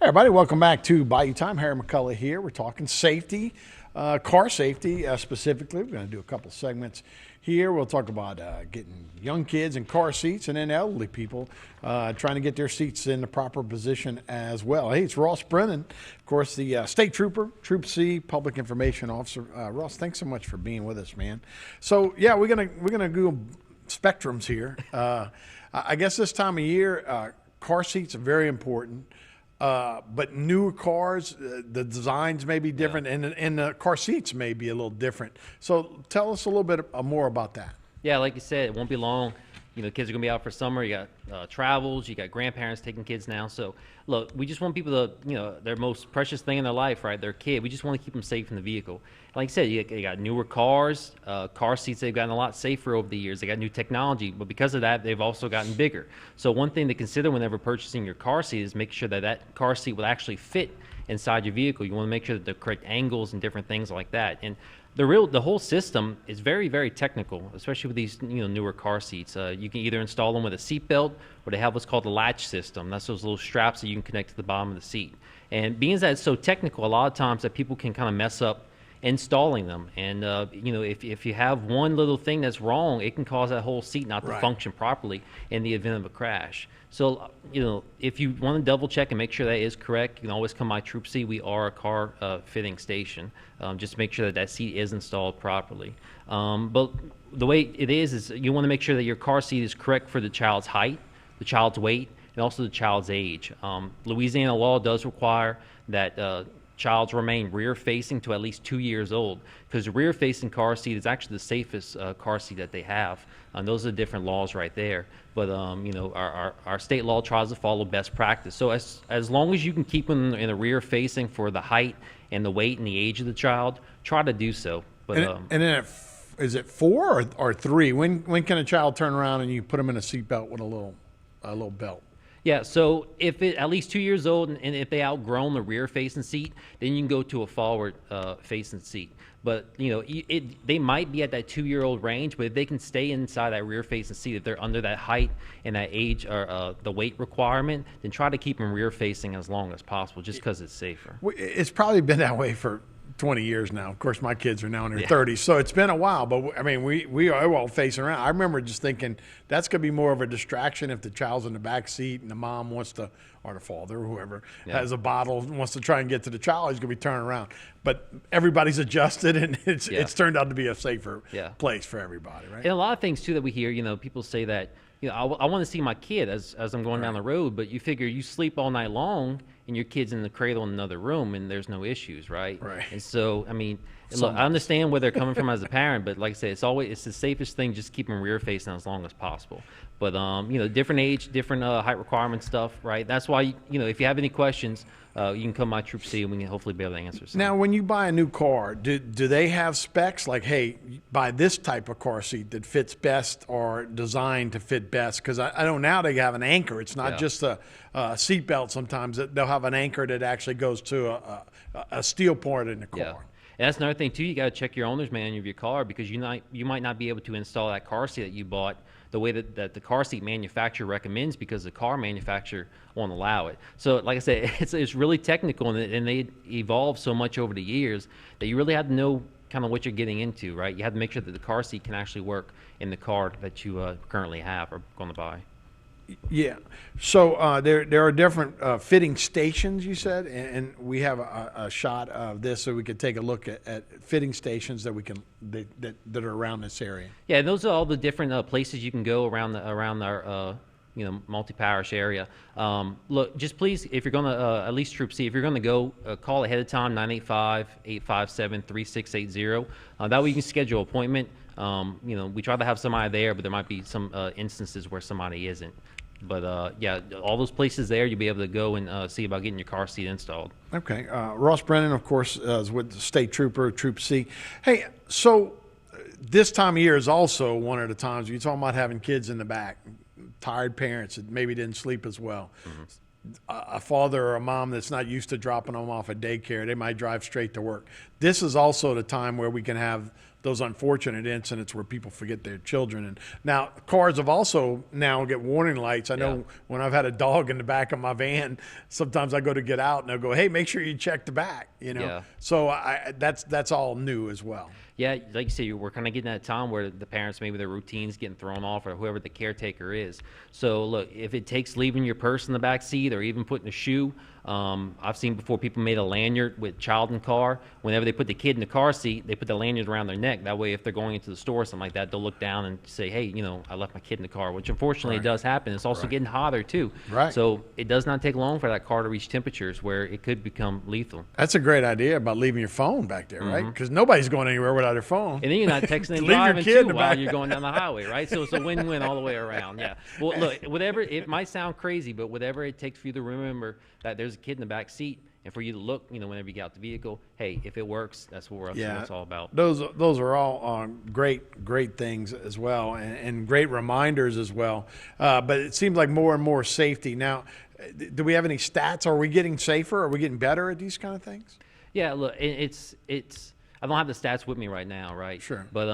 Hey everybody, welcome back to Bayou Time. Harry McCullough here. We're talking safety, car safety specifically. We're going to do a couple segments here. We'll talk about getting young kids in car seats and then elderly people trying to get their seats in the proper position as well. Hey, it's Ross Brennan, of course, the state trooper, Troop C, public information officer. Ross, thanks so much for being with us, man. So yeah, we're gonna go spectrums here. I guess this time of year, car seats are very important. But newer cars, the designs may be different, and the car seats may be a little different. So tell us a little bit more about that. Yeah, like you said, it won't be long. Kids are going to be out for summer. You got travels. You got grandparents taking kids now. So, look, we just want people to, their most precious thing in their life, right, their kid. We just want to keep them safe in the vehicle. Like I said, you got newer cars. Car seats, they've gotten a lot safer over the years. They got new technology. But because of that, they've also gotten bigger. So one thing to consider whenever purchasing your car seat is make sure that that car seat will actually fit inside your vehicle. You want to make sure that the correct angles and different things like that. And the whole system is very, very technical, especially with these newer car seats. You can either install them with a seat belt, or they have what's called the latch system. That's those little straps that you can connect to the bottom of the seat. And being that it's so technical, a lot of times that people can kind of mess up installing them. And if you have one little thing that's wrong, it can cause that whole seat not to function properly in the event of a crash. So if you want to double check and make sure that is correct, you can always come by Troop C. We are a car fitting station. Just make sure that that seat is installed properly. But the way it is you want to make sure that your car seat is correct for the child's height, the child's weight, and also the child's age. Louisiana law does require that childs remain rear-facing to at least 2 years old, because the rear-facing car seat is actually the safest car seat that they have. Those are the different laws right there. But our state law tries to follow best practice. So as long as you can keep them in the rear-facing for the height and the weight and the age of the child, try to do so. But and then is it 4 or 3? When can a child turn around and you put them in a seatbelt with a little belt? Yeah, so if it at least 2 years old and if they outgrown the rear-facing seat, then you can go to a forward-facing seat. But they might be at that 2-year-old range, but if they can stay inside that rear-facing seat, if they're under that height and that age or the weight requirement, then try to keep them rear-facing as long as possible, just because it's safer. It's probably been that way for 20 years now. Of course, my kids are now in their 30s, so it's been a while. But I mean, we are all facing around. I remember just thinking that's going to be more of a distraction if the child's in the back seat and the mom wants to, or the father, or whoever has a bottle and wants to try and get to the child. He's going to be turning around. But everybody's adjusted, and it's turned out to be a safer place for everybody, right? And a lot of things too that we hear. People say that I want to see my kid as I'm going down the road, but you figure you sleep all night long and your kid's in the cradle in another room and there's no issues, right? Right. And so, I mean, look, I understand where they're coming from as a parent, but like I said, it's the safest thing. Just keep them rear facing as long as possible. But different age, different height requirement stuff, right? That's why if you have any questions, you can come by Troop C and we can hopefully be able to answer some. Now, when you buy a new car, do they have specs like, hey, buy this type of car seat that fits best or designed to fit best? Because I know now they have an anchor. It's not just a seat belt. Sometimes they'll have an anchor that actually goes to a steel part in the car. Yeah. And that's another thing too. You got to check your owner's manual of your car, because you might not be able to install that car seat that you bought the way that the car seat manufacturer recommends, because the car manufacturer won't allow it. So like I said, it's really technical, and they evolve so much over the years that you really have to know kind of what you're getting into, right? You have to make sure that the car seat can actually work in the car that you currently have or going to buy. Yeah. So there are different fitting stations, you said, and we have a shot of this so we could take a look at fitting stations that that are around this area. Yeah, and those are all the different places you can go around our multi-parish area. Look, just please, if you're going to, at least Troop C, if you're going to go, call ahead of time, 985-857-3680. That way you can schedule an appointment. We try to have somebody there, but there might be some instances where somebody isn't. But all those places there, you'll be able to go and see about getting your car seat installed. Okay. Ross Brennan, of course, is with the State Trooper, Troop C. Hey, so this time of year is also one of the times you're talking about having kids in the back, tired parents that maybe didn't sleep as well. Mm-hmm. A father or a mom that's not used to dropping them off at daycare, they might drive straight to work. This is also the time where we can have those unfortunate incidents where people forget their children. And now cars have also now get warning lights. I know when I've had a dog in the back of my van, sometimes I go to get out and they'll go, hey, make sure you check the back, you know? Yeah. So that's all new as well. Yeah, like you say, we're kind of getting that time where the parents, maybe their routine's getting thrown off, or whoever the caretaker is. So look, if it takes leaving your purse in the back seat or even putting a shoe, I've seen before people made a lanyard with child in car. Whenever they put the kid in the car seat, they put the lanyard around their neck. That way, if they're going into the store or something like that, they'll look down and say, hey, you know, I left my kid in the car, which unfortunately it does happen. It's also getting hotter too. Right. So it does not take long for that car to reach temperatures where it could become lethal. That's a great idea about leaving your phone back there, right? Because nobody's going anywhere without their phone. And then you're not texting and Leave your driving kid in too the while back. you're going down the highway, right? So it's a win-win all the way around. Yeah. Well, look, whatever it might sound crazy, but whatever it takes for you to remember that there's a kid in the back seat, and for you to look, you know, whenever you get out the vehicle, hey, if it works, that's what it's all about. Those are all great things as well, and great reminders as well. But it seems like more and more safety now. Do we have any stats? Are we getting safer? Are we getting better at these kind of things? Yeah, look, it's. I don't have the stats with me right now, right? Sure. But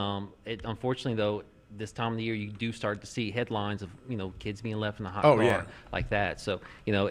unfortunately, though, this time of the year, you do start to see headlines of, you know, kids being left in a hot car like that. So, you know,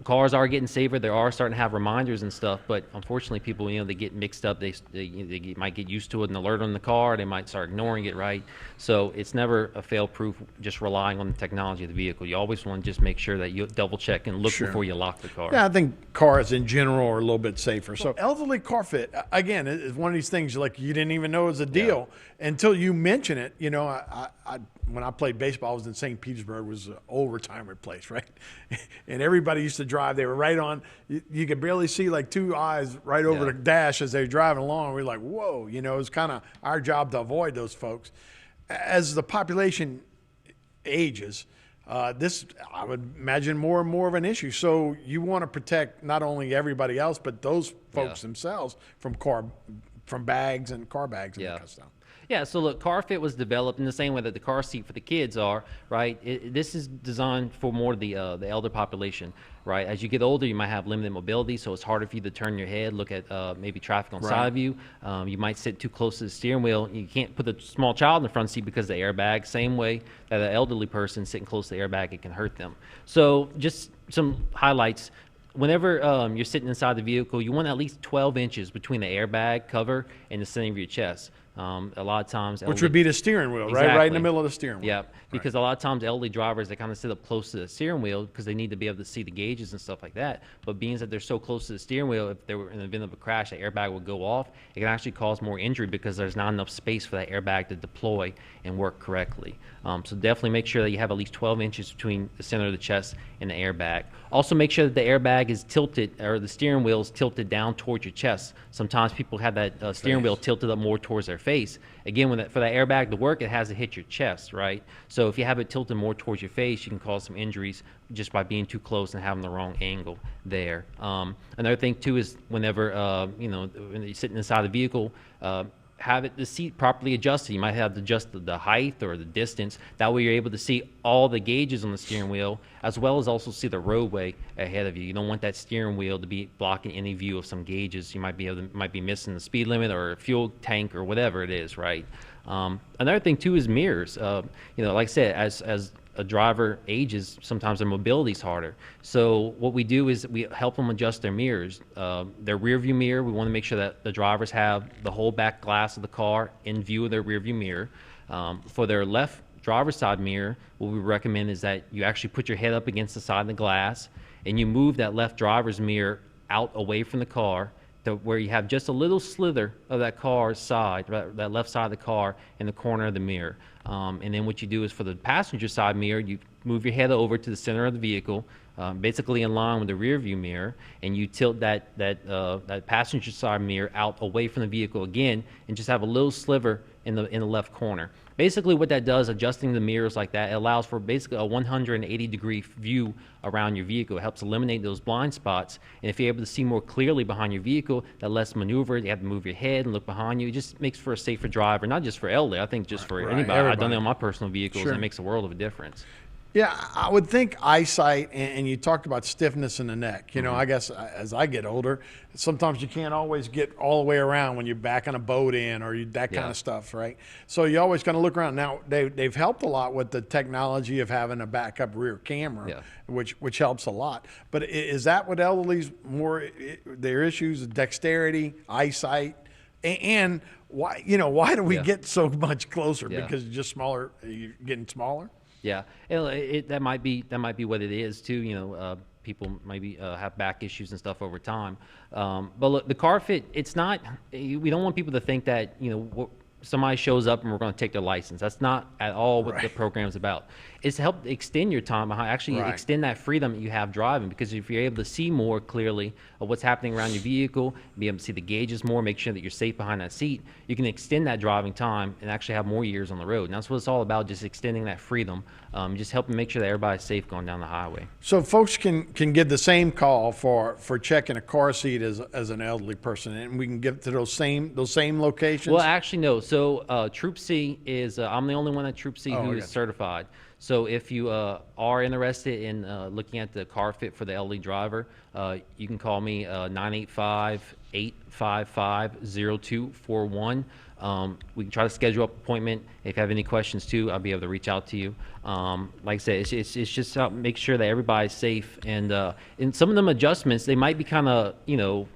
cars are getting safer. They are starting to have reminders and stuff. But unfortunately, people, you know, they get mixed up. They might get used to it, an alert on the car. They might start ignoring it, right? So it's never a fail-proof just relying on the technology of the vehicle. You always want to just make sure that you double-check and look before you lock the car. Yeah, I think cars in general are a little bit safer. So elderly car fit, again, is one of these things like you didn't even know was a deal until you mention it. You know, I when I played baseball, I was in St. Petersburg, was an old retirement place, right? And everybody used to drive. They were right on. You could barely see like two eyes right over the dash as they were driving along. We were like, whoa, you know, it was kind of our job to avoid those folks. As the population ages, this, I would imagine, more and more of an issue. So you want to protect not only everybody else, but those folks themselves from bags and car bags and that kind of stuff. Yeah, so look, CarFit was developed in the same way that the car seat for the kids are, right? This is designed for more the elder population, right? As you get older, you might have limited mobility, so it's harder for you to turn your head, look at maybe traffic on side of you. You might sit too close to the steering wheel. You can't put a small child in the front seat because of the airbag. Same way that an elderly person sitting close to the airbag, it can hurt them. So just some highlights. Whenever you're sitting inside the vehicle, you want at least 12 inches between the airbag cover and the center of your chest. A lot of times, which would be the steering wheel, right in the middle of the steering wheel. Yeah, because a lot of times elderly drivers, they kind of sit up close to the steering wheel because they need to be able to see the gauges and stuff like that. But being that they're so close to the steering wheel, if they were in the event of a crash, the airbag would go off. It can actually cause more injury because there's not enough space for that airbag to deploy and work correctly. So definitely make sure that you have at least 12 inches between the center of the chest and the airbag. Also make sure that the airbag is tilted, or the steering wheel is tilted down towards your chest. Sometimes people have that steering wheel tilted up more towards their face. Again, for that airbag to work, it has to hit your chest, right? So if you have it tilted more towards your face, you can cause some injuries just by being too close and having the wrong angle there. Another thing too is whenever when you're sitting inside the vehicle, have the seat properly adjusted. You might have to adjust the height or the distance. That way you're able to see all the gauges on the steering wheel, as well as also see the roadway ahead of you. You don't want that steering wheel to be blocking any view of some gauges. You might be missing the speed limit or a fuel tank or whatever it is, right? Another thing too is mirrors. Like I said, as a driver ages, sometimes their mobility is harder. So what we do is we help them adjust their mirrors. Their rear view mirror, we want to make sure that the drivers have the whole back glass of the car in view of their rear view mirror. For their left driver's side mirror, what we recommend is that you actually put your head up against the side of the glass and you move that left driver's mirror out away from the car to where you have just a little slither of that car's side, that left side of the car in the corner of the mirror. And then what you do is for the passenger side mirror, you move your head over to the center of the vehicle, basically in line with the rear view mirror, and you tilt that passenger side mirror out away from the vehicle again, and just have a little sliver in the left corner. Basically what that does, adjusting the mirrors like that, it allows for basically a 180-degree view around your vehicle. It helps eliminate those blind spots. And if you're able to see more clearly behind your vehicle, that less maneuver, you have to move your head and look behind you. It just makes for a safer driver, not just for elderly, I think just for anybody. I've done it on my personal vehicles, and it makes a world of a difference. Yeah, I would think eyesight, and you talked about stiffness in the neck. You know, I guess as I get older, sometimes you can't always get all the way around when you're backing a boat in or that kind of stuff, right? So you always kind of look around. Now, they've helped a lot with the technology of having a backup rear camera, which helps a lot. But is that what elderly's their issues, dexterity, eyesight, and why do we get so much closer? Because you're just smaller, you're getting smaller? Yeah, that might be what it is too. You know, people maybe have back issues and stuff over time. But look, the car fit, it's not. We don't want people to think that somebody shows up and we're going to take their license. That's not at all what the program's about. It's to help extend your time behind, actually extend that freedom that you have driving, because if you're able to see more clearly of what's happening around your vehicle, be able to see the gauges more, make sure that you're safe behind that seat, you can extend that driving time and actually have more years on the road. And that's what it's all about, just extending that freedom, just helping make sure that everybody's safe going down the highway. So folks can give the same call for checking a car seat as an elderly person, and we can get to those same locations? Well, actually, no. So Troop C is, I'm the only one at Troop C who is certified. So if you are interested in looking at the car fit for the elderly driver, you can call me 985-855-0241. We can try to schedule up an appointment. If you have any questions too, I'll be able to reach out to you. Like I said, it's just to make sure that everybody's safe. And some of them adjustments, they might be kind of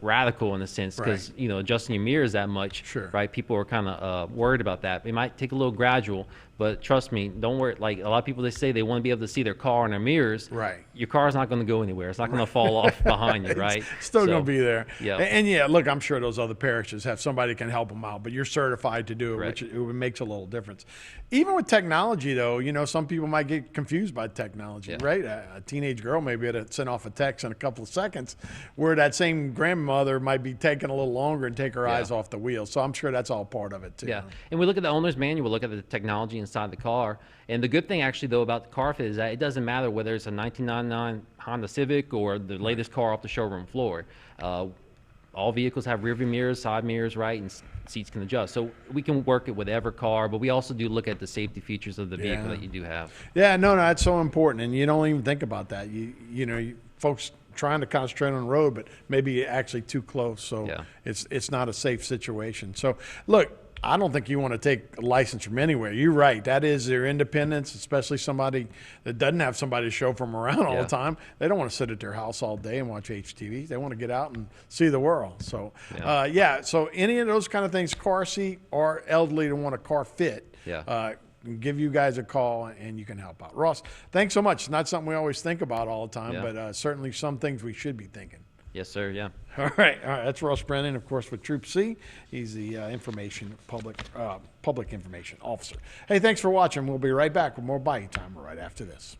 radical in a sense, because adjusting your mirrors that much, right? People are kind of worried about that. It might take a little gradual, but trust me, don't worry. Like a lot of people, they say they want to be able to see their car in their mirrors. Right. Your car's not going to go anywhere. It's not going to fall off behind you, right? It's still going to be there. Yeah. And yeah, look, I'm sure those other parishes have somebody that can help them out, but you're certified to do it, which it makes a little difference. Even with technology, though, some people might get confused by technology, right? A teenage girl may be able to send off a text in a couple of seconds, where that same grandmother might be taking a little longer and take her eyes off the wheel. So I'm sure that's all part of it, too. Yeah, and we look at the owner's manual, look at the technology inside the car. And the good thing, actually, though, about the car fit is that it doesn't matter whether it's a 1999 Honda Civic or the latest car off the showroom floor. All vehicles have rearview mirrors, side mirrors, right, and seats can adjust. So we can work it with every car, but we also do look at the safety features of the vehicle that you do have. Yeah, no, that's so important, and you don't even think about that. You folks trying to concentrate on the road, but maybe actually too close, so it's not a safe situation. So, look, I don't think you want to take a license from anywhere. You're right. That is their independence, especially somebody that doesn't have somebody to show from around all the time. They don't want to sit at their house all day and watch HTV. They want to get out and see the world. So, so any of those kind of things, car seat or elderly to want a car fit, give you guys a call and you can help out. Ross, thanks so much. It's not something we always think about all the time, but certainly some things we should be thinking. Yes, sir. Yeah. All right. That's Ross Brennan, of course, with Troop C. He's the public information officer. Hey, thanks for watching. We'll be right back with more Bayou Time right after this.